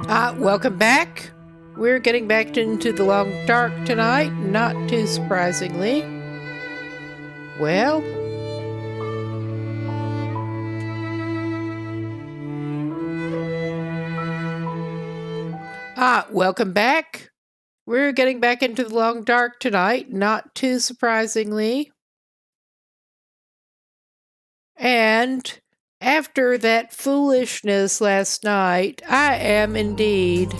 Welcome back. We're getting back into the long dark tonight, not too surprisingly. Well, welcome back. We're getting back into the long dark tonight, not too surprisingly. And after that foolishness last night, I am indeed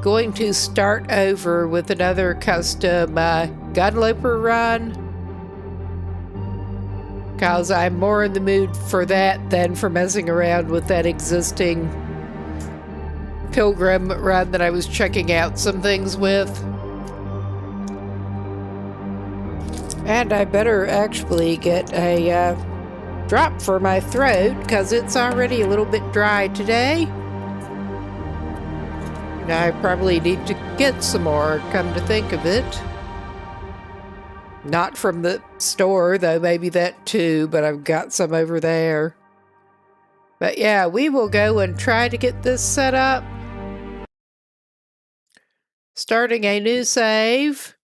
going to start over with another custom Gunloper run, because I'm more in the mood for that than for messing around with that existing Pilgrim run that I was checking out some things with. And I better actually get a drop for my throat, because it's already a little bit dry today. I probably need to get some more, come to think of it. Not from the store, though, maybe that too, but I've got some over there. But yeah, we will go and try to get this set up. Starting a new save.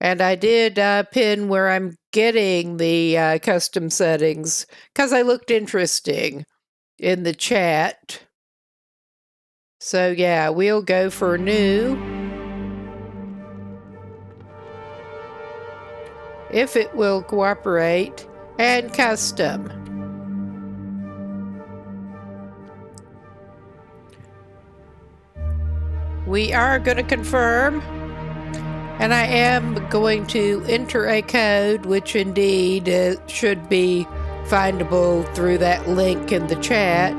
And I did pin where I'm getting the custom settings, because I looked interesting in the chat. So yeah, we'll go for new. If it will cooperate, and custom. We are going to confirm, and I am going to enter a code, which indeed should be findable through that link in the chat.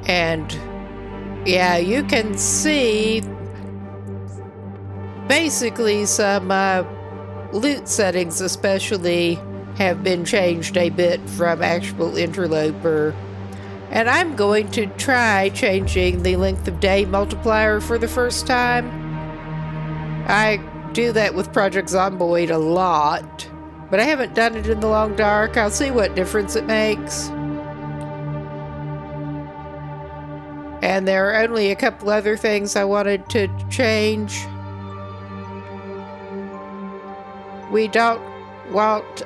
And yeah, you can see basically some loot settings especially have been changed a bit from actual Interloper. And I'm going to try changing the length of day multiplier for the first time. I do that with Project Zomboid a lot, but I haven't done it in the long dark. I'll see what difference it makes. And there are only a couple other things I wanted to change. We don't want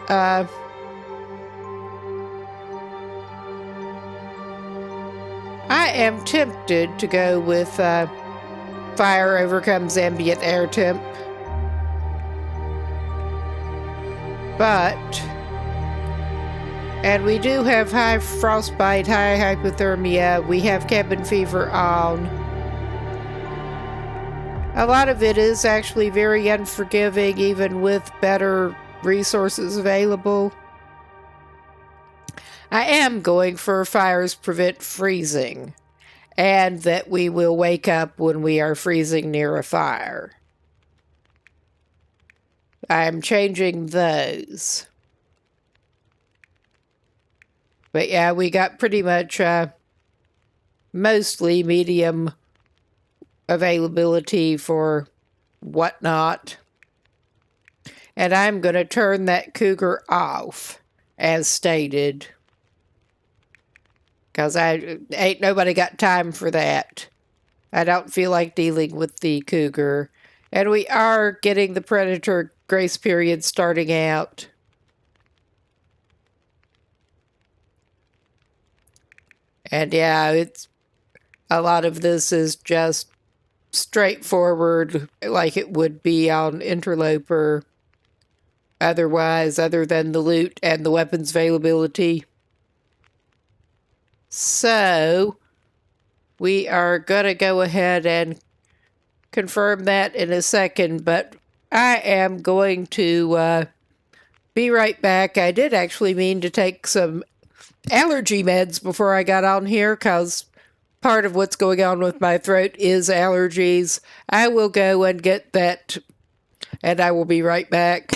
I am tempted to go with fire overcomes ambient air temp. But, and we do have high frostbite, high hypothermia, we have cabin fever on. A lot of it is actually very unforgiving, even with better resources available. I am going for fires prevent freezing, and that we will wake up when we are freezing near a fire. I'm changing those. But yeah, we got pretty much mostly medium availability for whatnot. And I'm going to turn that cougar off, as stated. Because ain't nobody got time for that. I don't feel like dealing with the cougar. And we are getting the predator grace period starting out. And yeah, it's a lot of this is just straightforward, like it would be on Interloper. Otherwise, other than the loot and the weapons availability. So, we are going to go ahead and confirm that in a second, but I am going to be right back. I did actually mean to take some allergy meds before I got on here, because part of what's going on with my throat is allergies. I will go and get that, and I will be right back.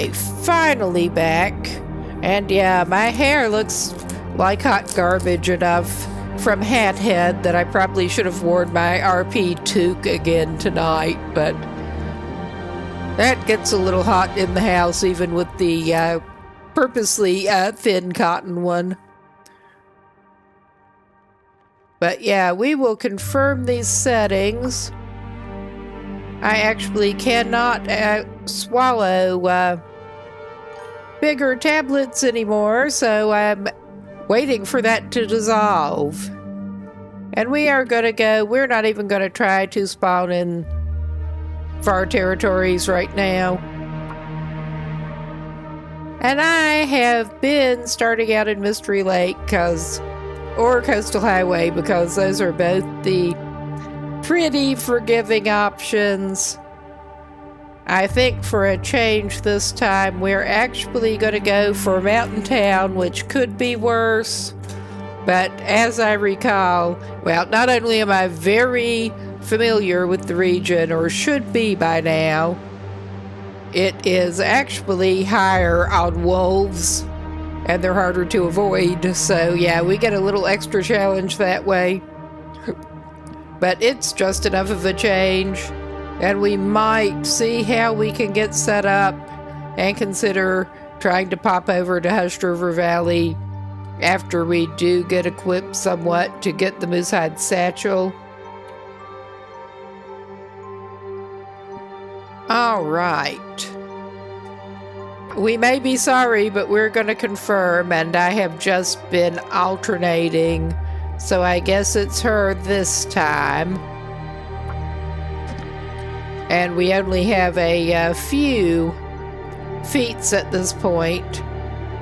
Alright, finally back. And yeah, my hair looks like hot garbage enough from Hat Head that I probably should have worn my RP toque again tonight, but that gets a little hot in the house even with the purposely thin cotton one. But yeah, we will confirm these settings. I actually cannot swallow bigger tablets anymore, so I'm waiting for that to dissolve. And we are going to go, we're not even going to try to spawn in far territories right now. And I have been starting out in Mystery Lake or Coastal Highway because those are both the pretty forgiving options. I think for a change this time, we're actually going to go for Mountain Town, which could be worse. But as I recall, well, not only am I very familiar with the region, or should be by now, it is actually higher on wolves, and they're harder to avoid. So yeah, we get a little extra challenge that way. But it's just enough of a change, and we might see how we can get set up and consider trying to pop over to Hushed River Valley after we do get equipped somewhat to get the Moosehide Satchel. All right. We may be sorry, but we're going to confirm, and I have just been alternating, so I guess it's her this time. And we only have a few feats at this point.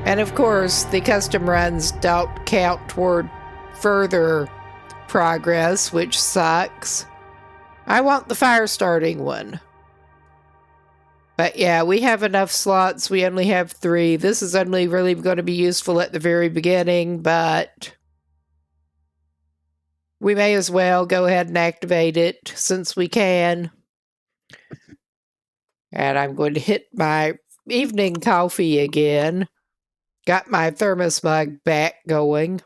And of course, the custom runs don't count toward further progress, which sucks. I want the fire starting one. But yeah, we have enough slots. We only have 3. This is only really going to be useful at the very beginning, but we may as well go ahead and activate it since we can. And I'm going to hit my evening coffee again. Got my thermos mug back going.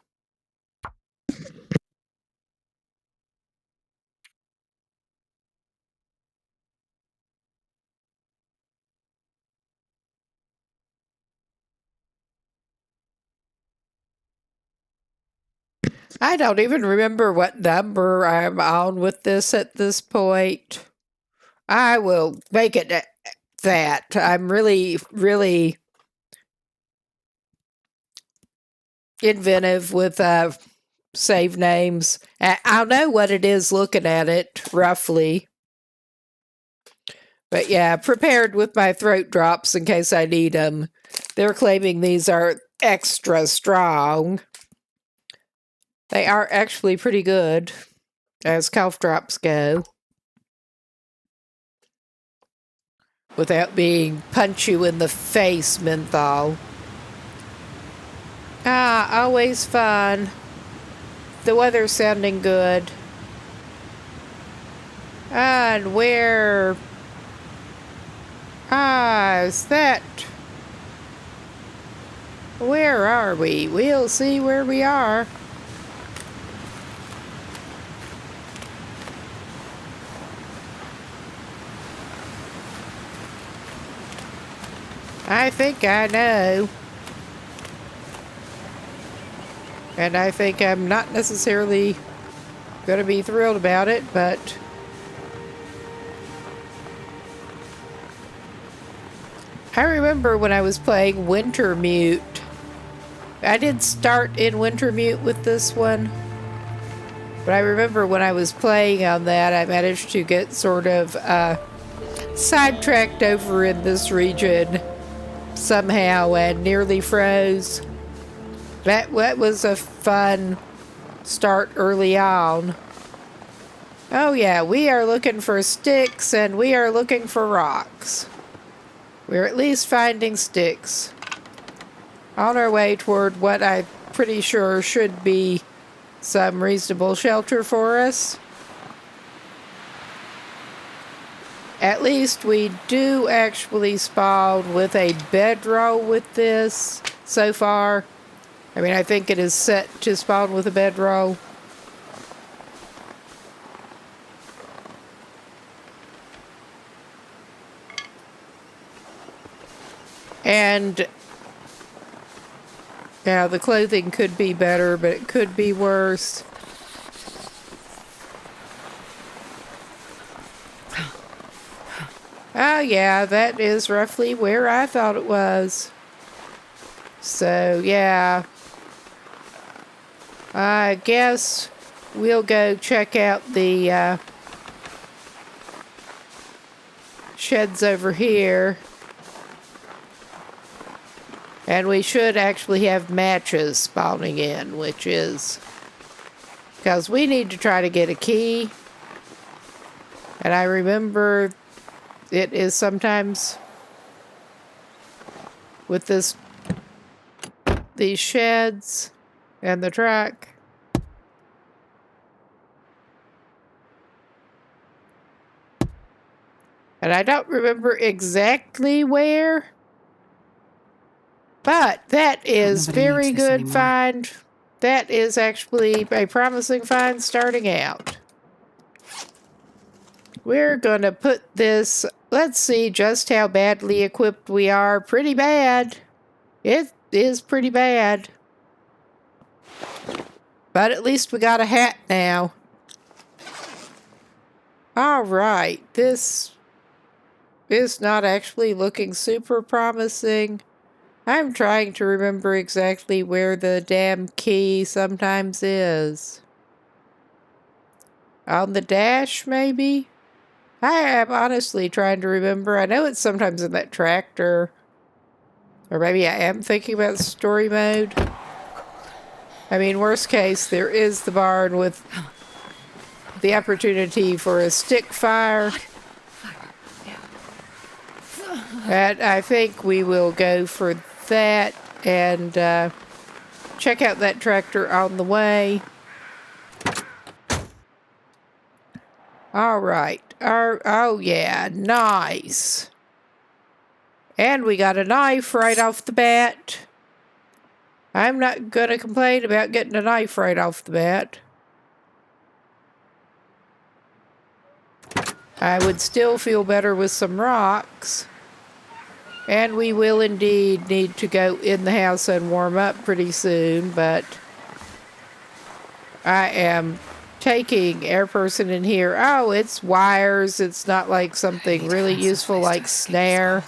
I don't even remember what number I'm on with this at this point. I will make it that. I'm really, really inventive with save names. I'll know what it is looking at it, roughly. But yeah, prepared with my throat drops in case I need them. They're claiming these are extra strong. They are actually pretty good as cough drops go, without being punch you in the face menthol. Ah, always fun. The weather's sounding good. And where... is that... Where are we? We'll see where we are. I think I know. And I think I'm not necessarily going to be thrilled about it, but I remember when I was playing Wintermute. I did start in Wintermute with this one, but I remember when I was playing on that, I managed to get sort of sidetracked over in this region somehow and nearly froze. That was a fun start early on. Oh yeah, we are looking for sticks and we are looking for rocks. We're at least finding sticks. On our way toward what I'm pretty sure should be some reasonable shelter for us. At least we do actually spawn with a bedroll with this so far. I mean, I think it is set to spawn with a bedroll. And yeah, the clothing could be better, but it could be worse. Oh yeah, that is roughly where I thought it was. So yeah, I guess we'll go check out the sheds over here. And we should actually have matches spawning in, which is because we need to try to get a key. And I remember it is sometimes with these sheds and the truck. And I don't remember exactly where. But that is very good find. That is actually a promising find starting out. We're going to put this, let's see just how badly equipped we are. Pretty bad. It is pretty bad. But at least we got a hat now. All right, this is not actually looking super promising. I'm trying to remember exactly where the damn key sometimes is. On the dash, maybe? I am honestly trying to remember. I know it's sometimes in that tractor. Or maybe I am thinking about story mode. I mean, worst case, there is the barn with the opportunity for a stick fire. And I think we will go for that and check out that tractor on the way. All right. Oh yeah, nice. And we got a knife right off the bat. I'm not gonna complain about getting a knife right off the bat. I would still feel better with some rocks. And we will indeed need to go in the house and warm up pretty soon, but I am taking air person in here. Oh, it's wires. It's not like something really useful like snare.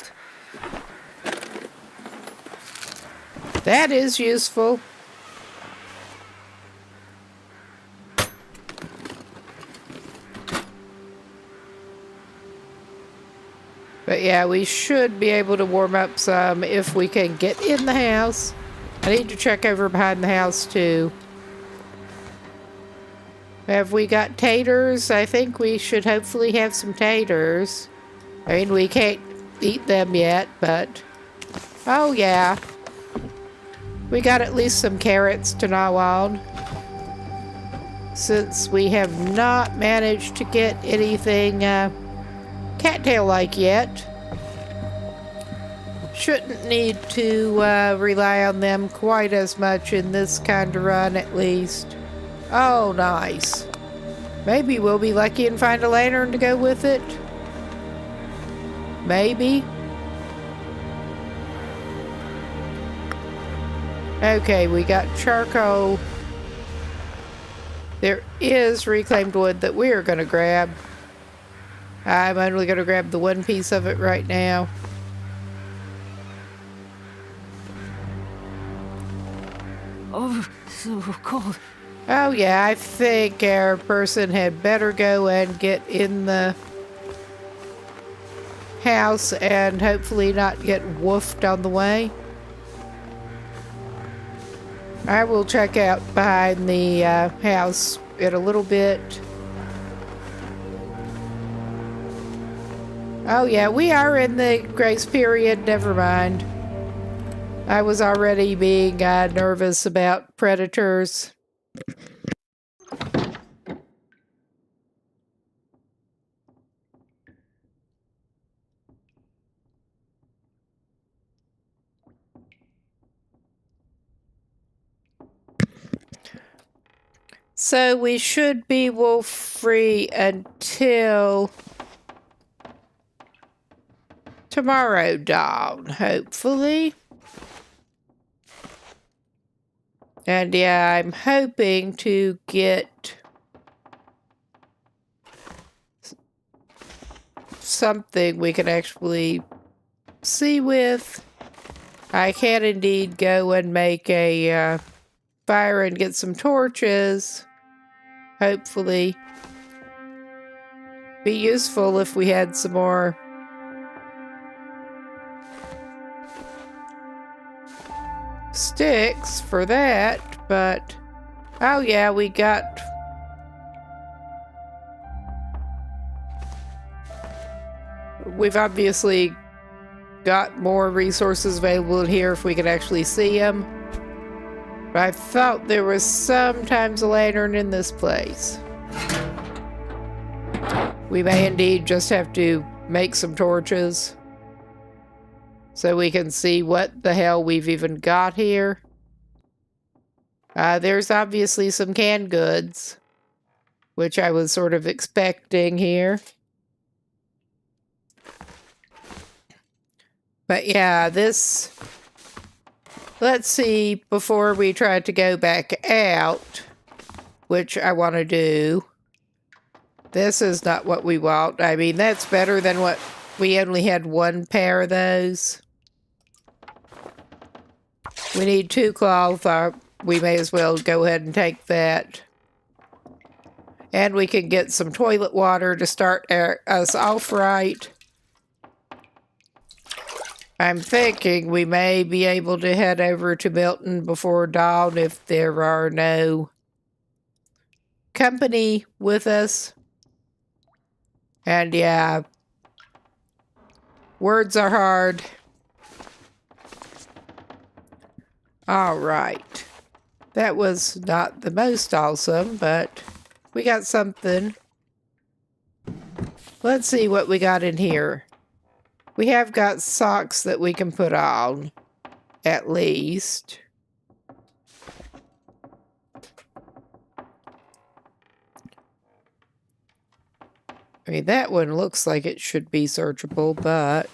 That is useful. But yeah, we should be able to warm up some if we can get in the house. I need to check over behind the house too. Have we got taters? I think we should hopefully have some taters. I mean, we can't eat them yet, but... Oh yeah. We got at least some carrots to gnaw on. Since we have not managed to get anything cattail-like yet. Shouldn't need to rely on them quite as much in this kind of run, at least. Oh, nice. Maybe we'll be lucky and find a lantern to go with it. Maybe. Okay, we got charcoal. There is reclaimed wood that we're going to grab. I'm only going to grab the one piece of it right now. Oh, so cold. Oh yeah, I think our person had better go and get in the house and hopefully not get woofed on the way. I will check out behind the house in a little bit. Oh yeah, we are in the grace period, never mind. I was already being nervous about predators. So we should be wolf free until tomorrow dawn, hopefully. And yeah, I'm hoping to get something we can actually see with. I can indeed go and make a fire and get some torches. Hopefully. Be useful if we had some more sticks for that, but oh yeah, we've obviously got more resources available here if we could actually see them. But I thought there was sometimes a lantern in this place. We may indeed just have to make some torches so we can see what the hell we've even got here. There's obviously some canned goods, which I was sort of expecting here. But yeah, let's see, before we try to go back out, which I want to do. This is not what we want. I mean, that's better than what we only had one pair of those. We need 2 cloth. We may as well go ahead and take that. And we can get some toilet water to start us off right. I'm thinking we may be able to head over to Milton before dawn if there are no company with us. And yeah, words are hard. All right. That was not the most awesome, but we got something. Let's see what we got in here. We have got socks that we can put on, at least. I mean, that one looks like it should be searchable, but...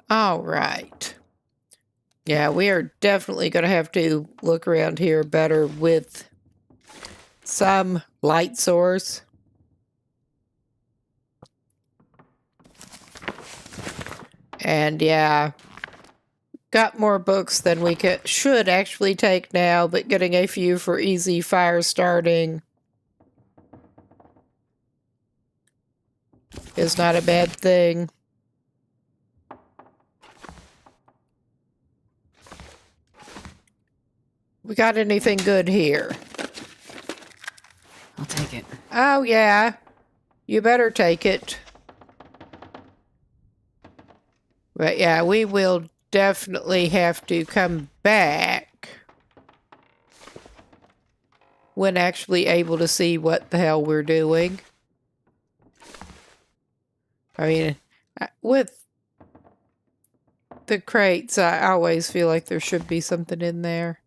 all right. Yeah, we are definitely going to have to look around here better with some light source. And yeah, got more books than we should actually take now, but getting a few for easy fire starting is not a bad thing. We got anything good here? I'll take it. Oh, yeah. You better take it. But yeah, we will definitely have to come back when actually able to see what the hell we're doing. I mean, with the crates, I always feel like there should be something in there.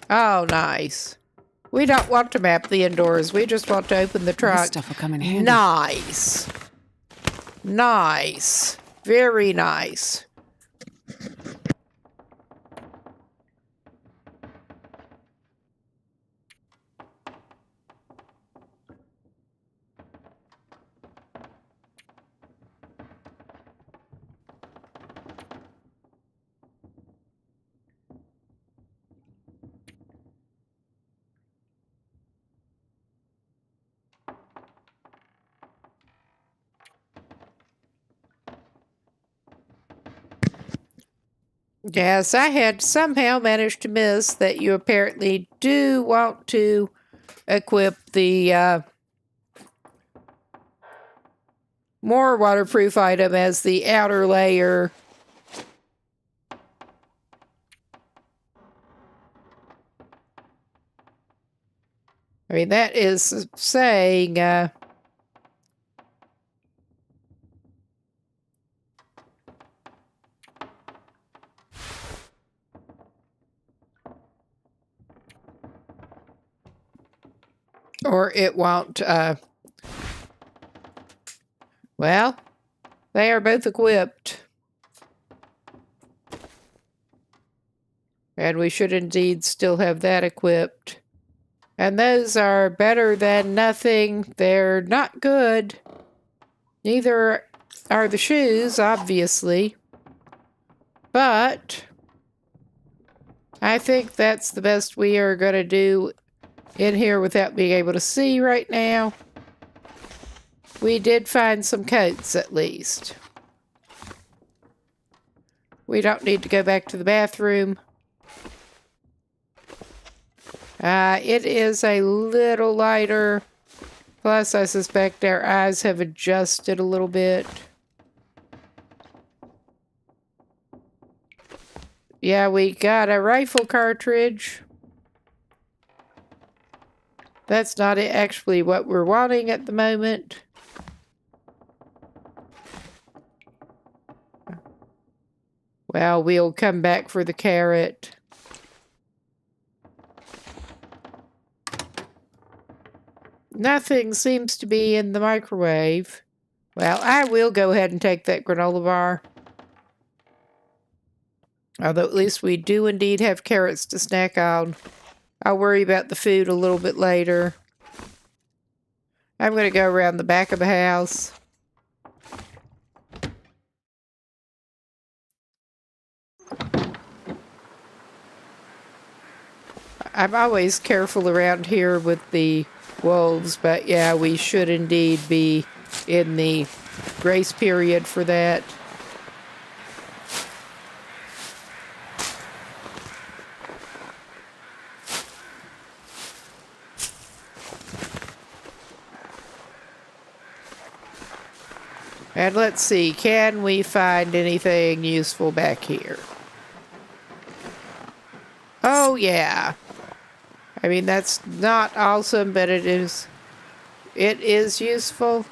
Oh, nice. We don't want to map the indoors. We just want to open the trunk. This stuff will come in handy. Nice. Nice. Very nice. Yes, I had somehow managed to miss that you apparently do want to equip the more waterproof item as the outer layer. I mean, that is saying, or it won't, well, they are both equipped. And we should indeed still have that equipped. And those are better than nothing. They're not good. Neither are the shoes, obviously. But I think that's the best we are going to do in here without being able to see right now. We did find some coats, at least. We don't need to go back to the bathroom. It is a little lighter. Plus, I suspect our eyes have adjusted a little bit. Yeah, we got a rifle cartridge. That's not actually what we're wanting at the moment. Well, we'll come back for the carrot. Nothing seems to be in the microwave. Well, I will go ahead and take that granola bar. Although at least we do indeed have carrots to snack on. I'll worry about the food a little bit later. I'm going to go around the back of the house. I'm always careful around here with the wolves, but yeah, we should indeed be in the grace period for that. And let's see, can we find anything useful back here? Oh, yeah. I mean, that's not awesome, but it is useful.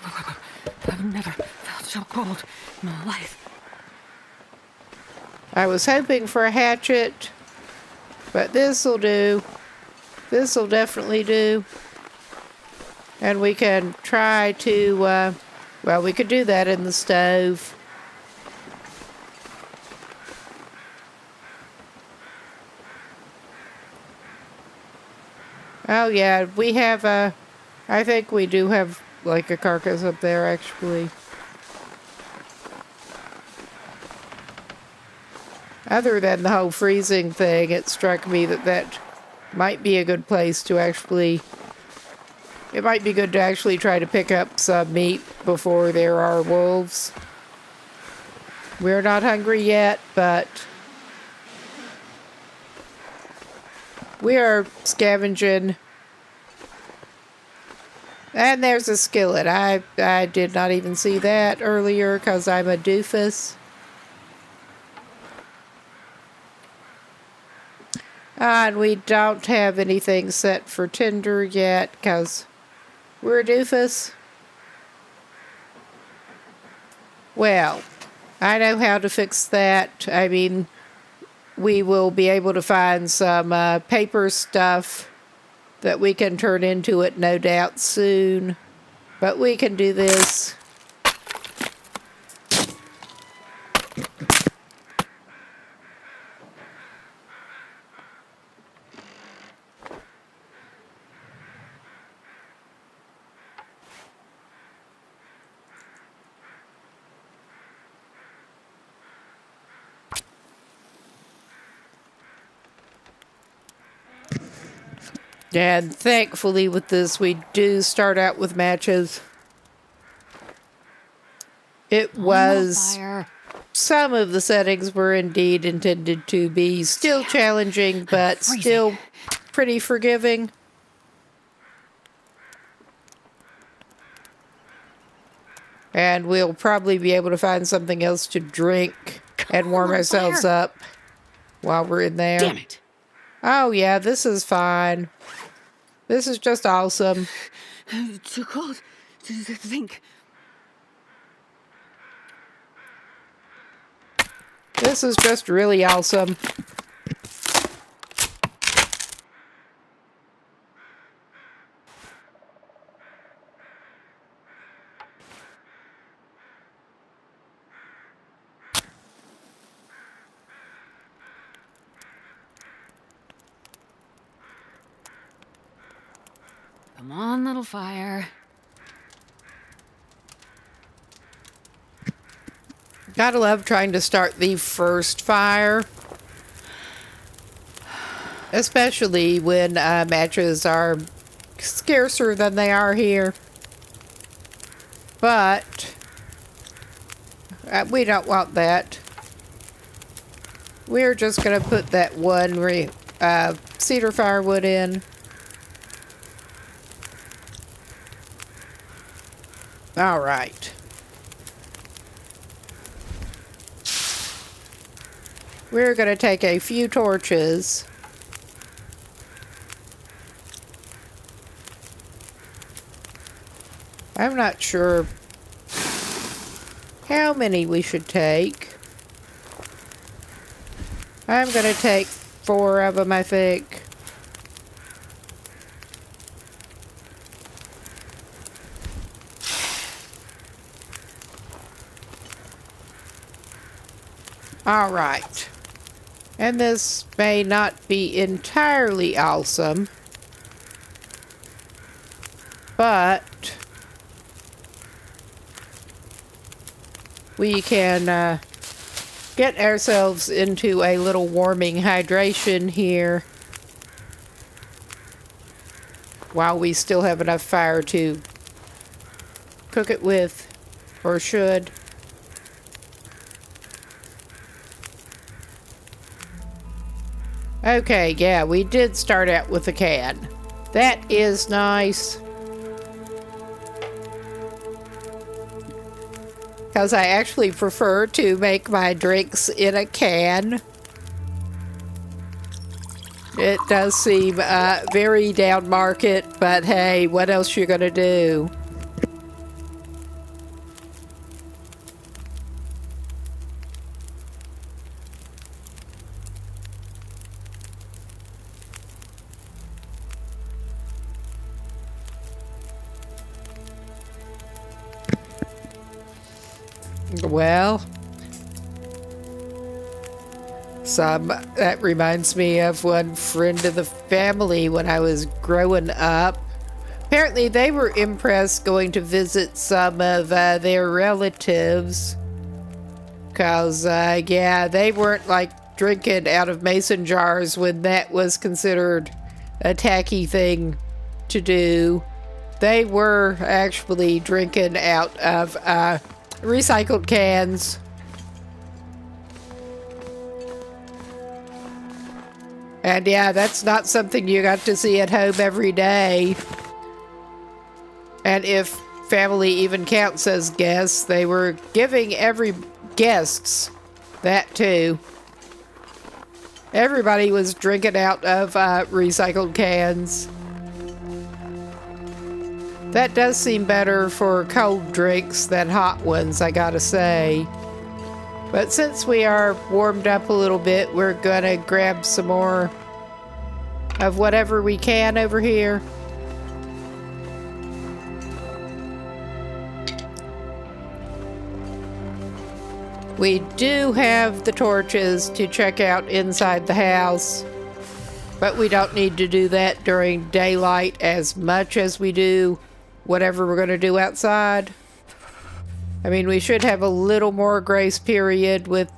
I've never felt so cold in my life. I was hoping for a hatchet, but this'll do. This'll definitely do. And we can try to, well, we could do that in the stove. Oh, yeah, we have I think we do have, like, a carcass up there, actually. Other than the whole freezing thing, it struck me that that might be a good place to actually... It might be good to actually try to pick up some meat before there are wolves. We're not hungry yet, but... we are scavenging. And there's a skillet. I did not even see that earlier because I'm a doofus. And we don't have anything set for tinder yet because we're a doofus. Well, I know how to fix that. I mean, we will be able to find some paper stuff that we can turn into it, no doubt, soon. But we can do this. And thankfully with this, we do start out with matches. It was... some of the settings were indeed intended to be still challenging, but still pretty forgiving. And we'll probably be able to find something else to drink and warm ourselves up while we're in there. Damn it. Oh, yeah, this is fine. This is just awesome. Too cold to think. This is just really awesome. Come on, little fire. Gotta love trying to start the first fire. Especially when matches are scarcer than they are here. But we don't want that. We're just gonna put that one cedar firewood in. All right. We're going to take a few torches. I'm not sure how many we should take. I'm going to take 4 of them, I think. All right. And this may not be entirely awesome, but we can get ourselves into a little warming hydration here while we still have enough fire to cook it with, or should. Okay, yeah, we did start out with a can. That is nice. Because I actually prefer to make my drinks in a can. It does seem very down market, but hey, what else you gonna do? Well, that reminds me of one friend of the family when I was growing up. Apparently they were impressed going to visit some of their relatives. Because, yeah, they weren't like drinking out of mason jars when that was considered a tacky thing to do. They were actually drinking out of recycled cans. And yeah, that's not something you got to see at home every day. And if family even counts as guests, they were giving guests that too. Everybody was drinking out of recycled cans. That does seem better for cold drinks than hot ones, I gotta say. But since we are warmed up a little bit, we're gonna grab some more of whatever we can over here. We do have the torches to check out inside the house, but we don't need to do that during daylight as much as we do whatever we're going to do outside. I mean, we should have a little more grace period with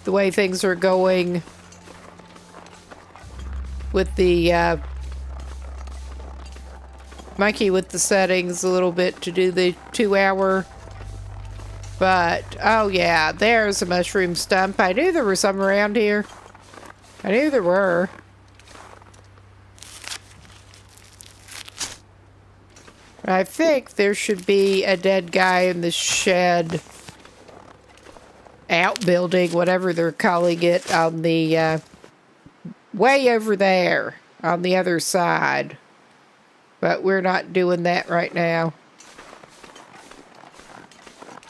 the way things are going with the monkey with the settings a little bit to do the 2-hour. But, oh yeah, there's a mushroom stump. I knew there were some around here. I knew there were. I think there should be a dead guy in the shed outbuilding, whatever they're calling it, on the way over there on the other side. But we're not doing that right now.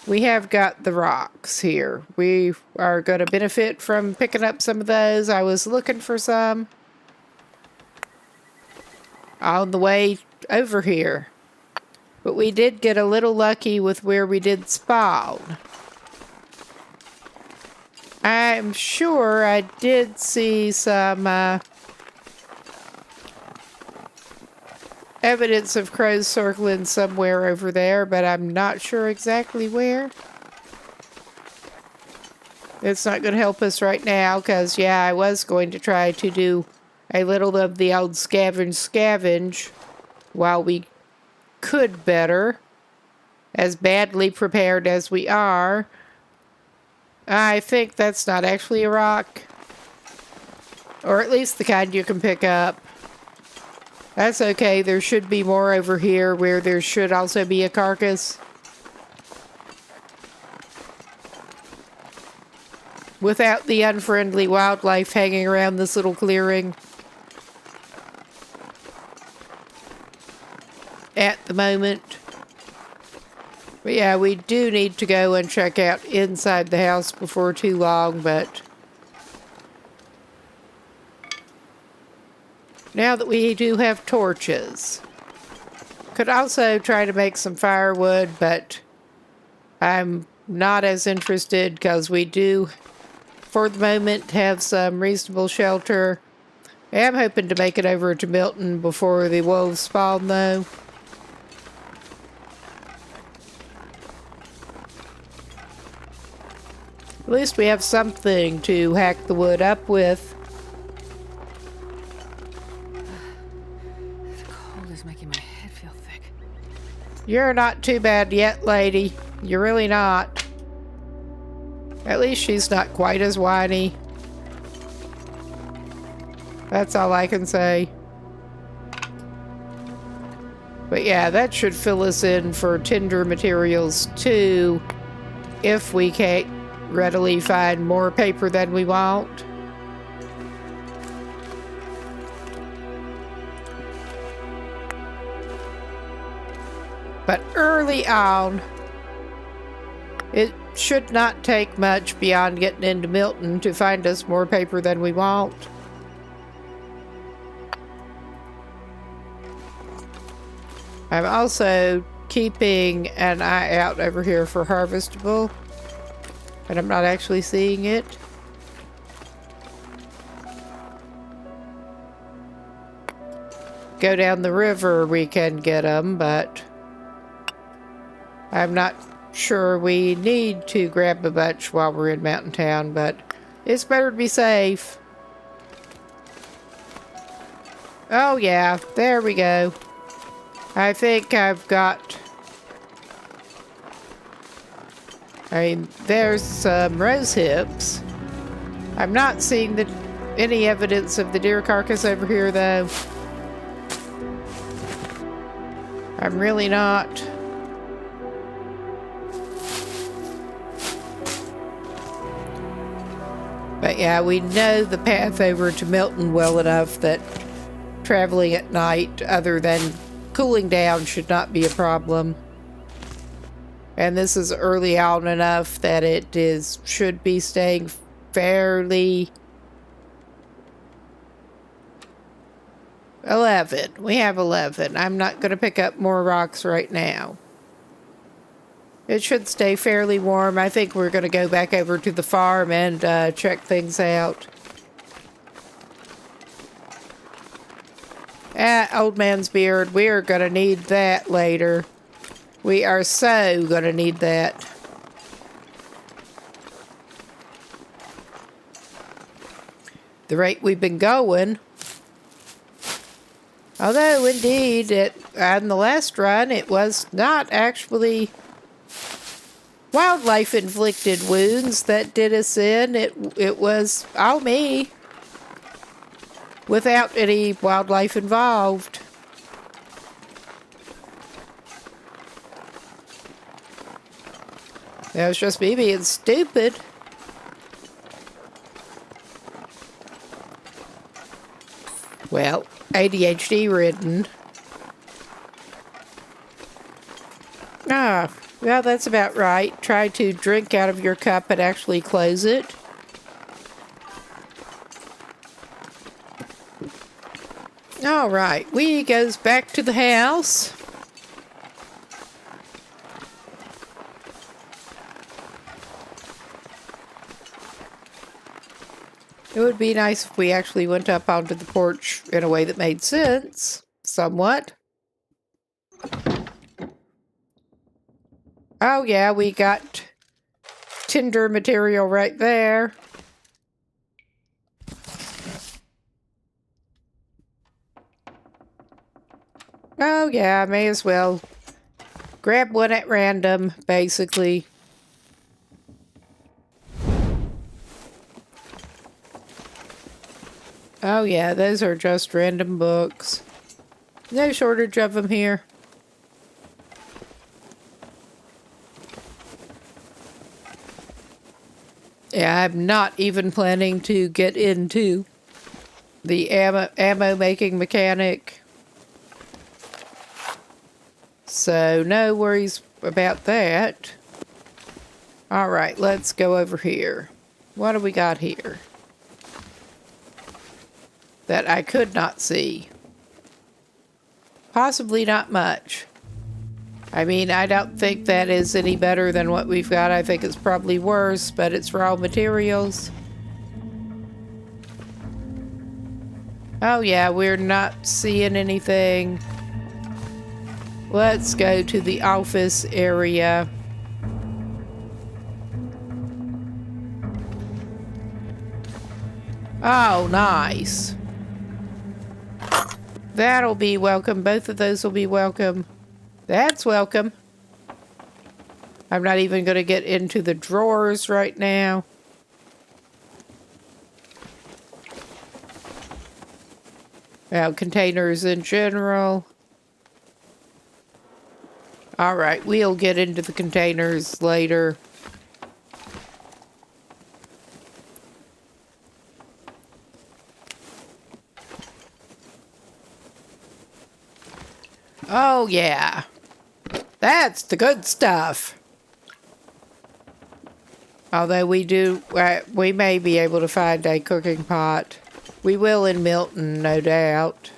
We have got the rocks here. We are going to benefit from picking up some of those. I was looking for some on the way over here. But we did get a little lucky with where we did spawn. I'm sure I did see some evidence of crows circling somewhere over there, but I'm not sure exactly where. It's not going to help us right now because, yeah, I was going to try to do a little of the old scavenge while we could better, as badly prepared as we are. I think that's not actually a rock, or at least the kind you can pick up. That's okay. There should be more over here where there should also be a carcass. Without the unfriendly wildlife hanging around this little clearing. At the moment. But yeah, we do need to go and check out inside the house before too long, but now that we do have torches. Could also try to make some firewood, but I'm not as interested because we do, for the moment, have some reasonable shelter. I am hoping to make it over to Milton before the wolves spawn, though. At least we have something to hack the wood up with. The cold is making my head feel thick. You're not too bad yet, lady. You're really not. At least she's not quite as whiny. That's all I can say. But yeah, that should fill us in for tinder materials too, if we can't readily find more paper than we want. But early on, it should not take much beyond getting into Milton to find us more paper than we want. I'm also keeping an eye out over here for harvestable. But I'm not actually seeing it. Go down the river, we can get them, but I'm not sure we need to grab a bunch while we're in Mountain Town, but it's better to be safe. Oh yeah, there we go. I think I've got... there's some rose hips. I'm not seeing any evidence of the deer carcass over here, though. I'm really not. But yeah, we know the path over to Milton well enough that traveling at night, other than cooling down, should not be a problem. And this is early on enough that it should be staying fairly... 11. We have 11. I'm not going to pick up more rocks right now. It should stay fairly warm. I think we're going to go back over to the farm and check things out. Old man's beard. We are going to need that later. We are so going to need that. The rate we've been going. Although, indeed, on the last run, it was not actually wildlife-inflicted wounds that did us in. It was all me, without any wildlife involved. That was just me being stupid. Well, ADHD ridden. Ah, well, that's about right. Try to drink out of your cup and actually close it. All right, we goes back to the house. It would be nice if we actually went up onto the porch in a way that made sense, somewhat. Oh yeah, we got tinder material right there. Oh yeah, may as well grab one at random, basically. Oh yeah, those are just random books. No shortage of them here. Yeah, I'm not even planning to get into the ammo making mechanic. So no worries about that. All right, let's go over here. What do we got here that I could not see? Possibly not much. I mean, I don't think that is any better than what we've got. I think it's probably worse, but it's raw materials. Oh yeah, we're not seeing anything. Let's go to the office area. Oh, nice. That'll be welcome. Both of those will be welcome. That's welcome. I'm not even going to get into the drawers right now. Well, containers in general. All right, we'll get into the containers later. Oh, yeah. That's the good stuff. Although we may be able to find a cooking pot. We will in Milton, no doubt.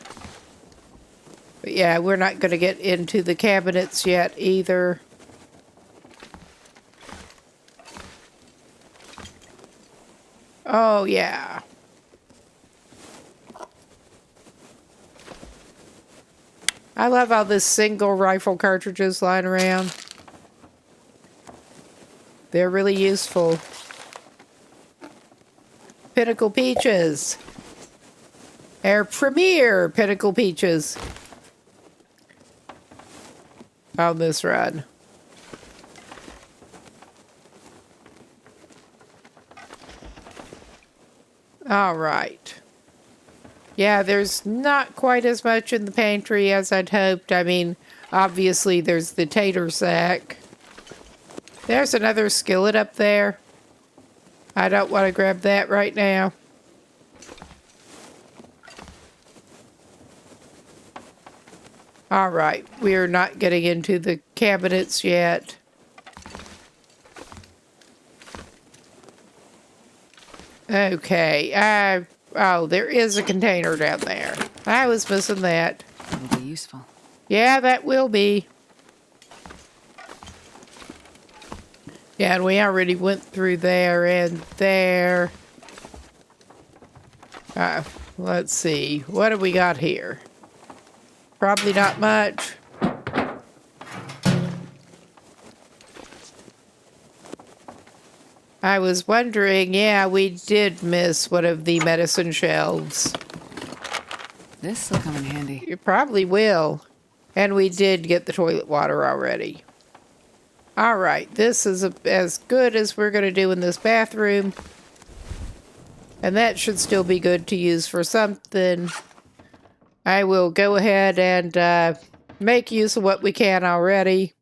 But yeah, we're not going to get into the cabinets yet either. Oh, yeah. I love all this single rifle cartridges lying around. They're really useful. Pinnacle Peaches. Our premier Pinnacle Peaches. On this run. All right. Yeah, there's not quite as much in the pantry as I'd hoped. I mean, obviously there's the tater sack. There's another skillet up there. I don't want to grab that right now. All right, we're not getting into the cabinets yet. Okay, oh, there is a container down there. I was missing that. That'll be useful. Yeah, that will be. Yeah, and we already went through there and there. Let's see. What do we got here? Probably not much. I was wondering, yeah, we did miss one of the medicine shelves. This'll come in handy. You probably will. And we did get the toilet water already. All right, this is as good as we're going to do in this bathroom. And that should still be good to use for something. I will go ahead and make use of what we can already.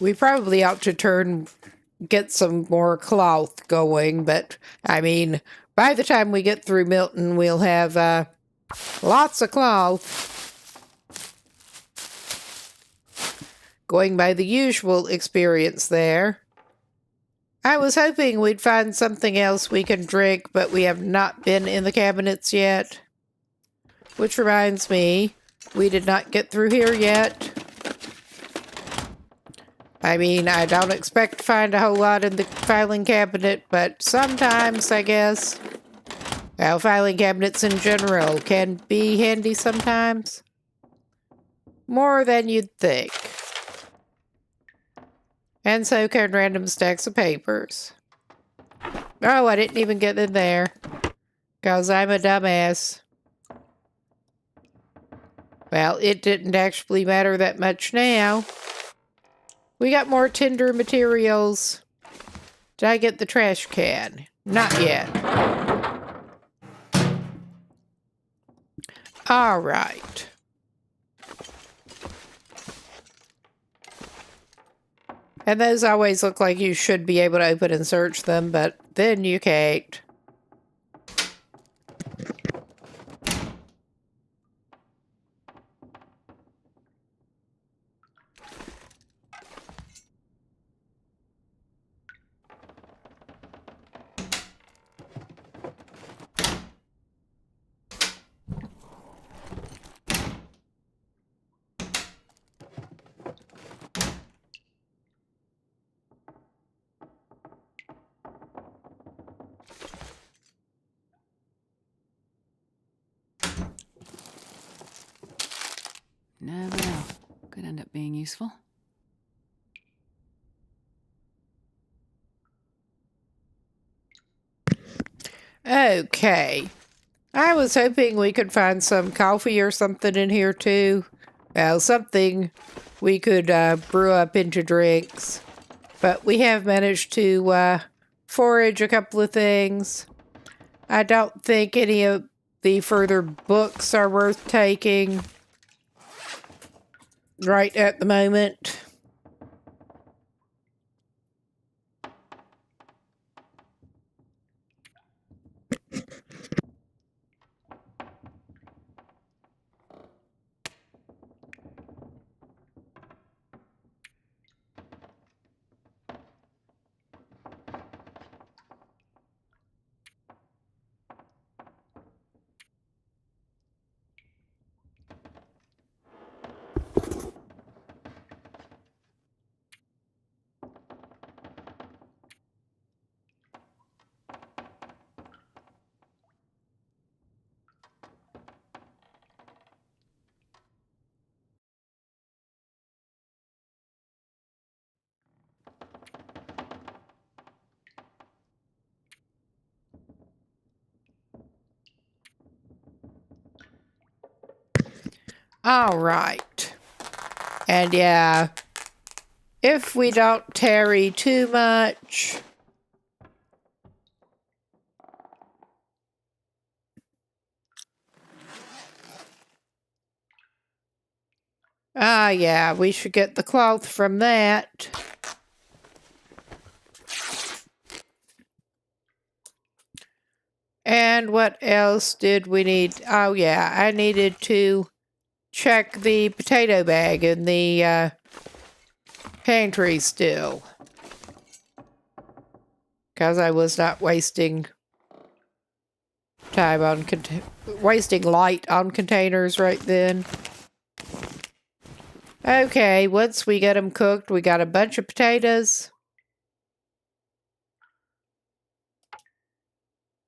We probably ought to get some more cloth going, but I mean, by the time we get through Milton, we'll have lots of cloth. Going by the usual experience there. I was hoping we'd find something else we can drink, but we have not been in the cabinets yet. Which reminds me, we did not get through here yet. I mean, I don't expect to find a whole lot in the filing cabinet, but sometimes, I guess. Well, filing cabinets in general can be handy sometimes. More than you'd think. And so can random stacks of papers. Oh, I didn't even get in there. 'Cause I'm a dumbass. Well, it didn't actually matter that much now. We got more tinder materials. Did I get the trash can? Not yet. All right. And those always look like you should be able to open and search them, but then you can't. Never know. Could end up being useful. Okay. I was hoping we could find some coffee or something in here too. Well, something we could brew up into drinks. But we have managed to forage a couple of things. I don't think any of the further books are worth taking right at the moment. All right. And yeah, if we don't tarry too much. Yeah, we should get the cloth from that. And what else did we need? Oh, yeah, I needed to check the potato bag in the pantry still. Because I was not wasting time on wasting light on containers right then. Okay, once we get them cooked, we got a bunch of potatoes.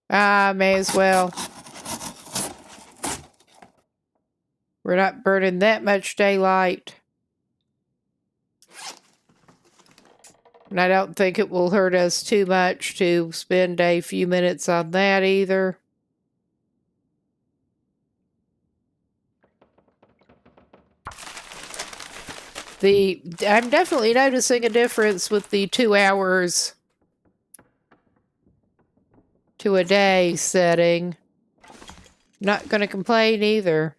May as well. We're not burning that much daylight. And I don't think it will hurt us too much to spend a few minutes on that either. I'm definitely noticing a difference with the 2 hours to a day setting. Not gonna complain either.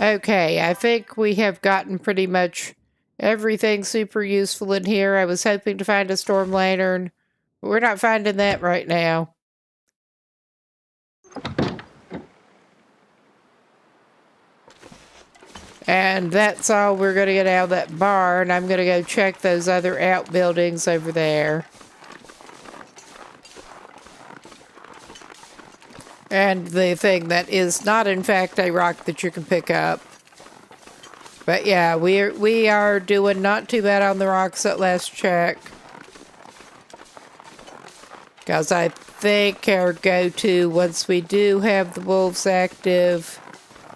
Okay, I think we have gotten pretty much Everything's super useful in here. I was hoping to find a storm lantern. But we're not finding that right now. And that's all we're going to get out of that barn. I'm going to go check those other outbuildings over there. And the thing that is not, in fact, a rock that you can pick up. But yeah, we are doing not too bad on the rocks at last check. Because I think our go-to, once we do have the wolves active,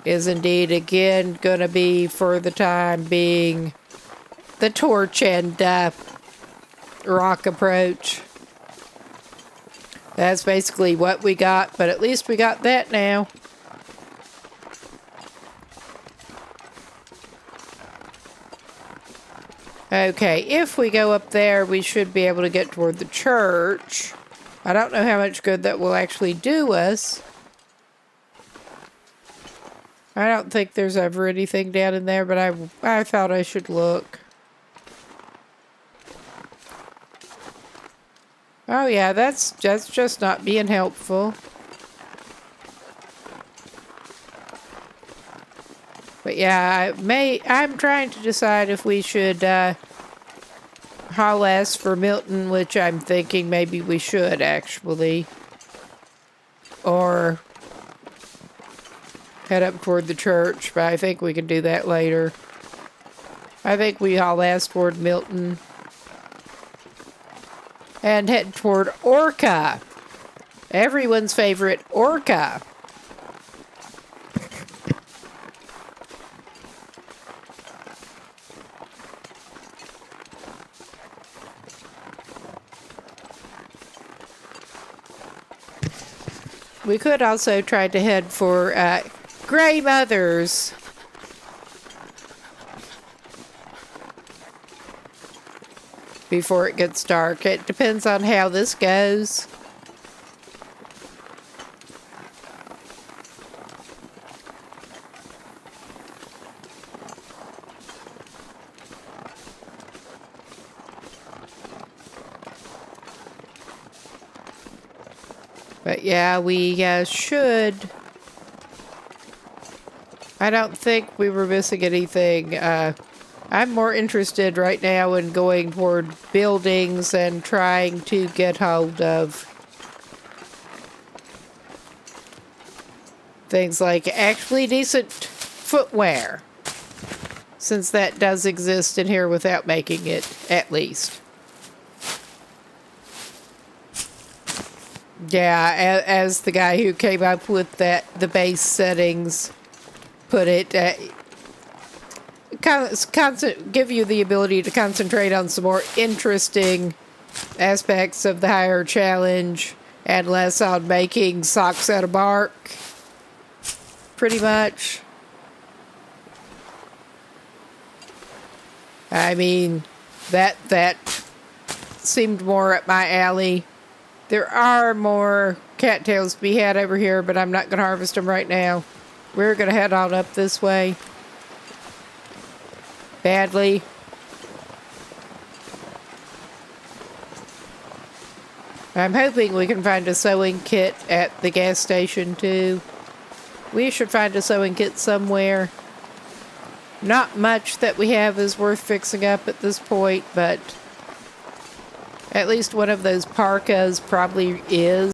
is indeed again going to be, for the time being, the torch and rock approach. That's basically what we got, but at least we got that now. Okay, if we go up there, we should be able to get toward the church. I don't know how much good that will actually do us. I don't think there's ever anything down in there, but I thought I should look. Oh yeah, that's just not being helpful. But yeah, I'm trying to decide if we should haul ass for Milton, which I'm thinking maybe we should actually. Or head up toward the church, but I think we can do that later. I think we haul ass toward Milton. And head toward Orca. Everyone's favorite Orca. We could also try to head for Grey Mothers. Before it gets dark. It depends on how this goes. But yeah, we should. I don't think we were missing anything. I'm more interested right now in going toward buildings and trying to get hold of things like actually decent footwear, since that does exist in here without making it, at least. Yeah, as the guy who came up with the base settings put it, give you the ability to concentrate on some more interesting aspects of the higher challenge and less on making socks out of bark, pretty much. I mean, that seemed more up my alley. There are more cattails to be had over here, but I'm not going to harvest them right now. We're going to head on up this way. Badly. I'm hoping we can find a sewing kit at the gas station too. We should find a sewing kit somewhere. Not much that we have is worth fixing up at this point, but at least one of those parkas probably is.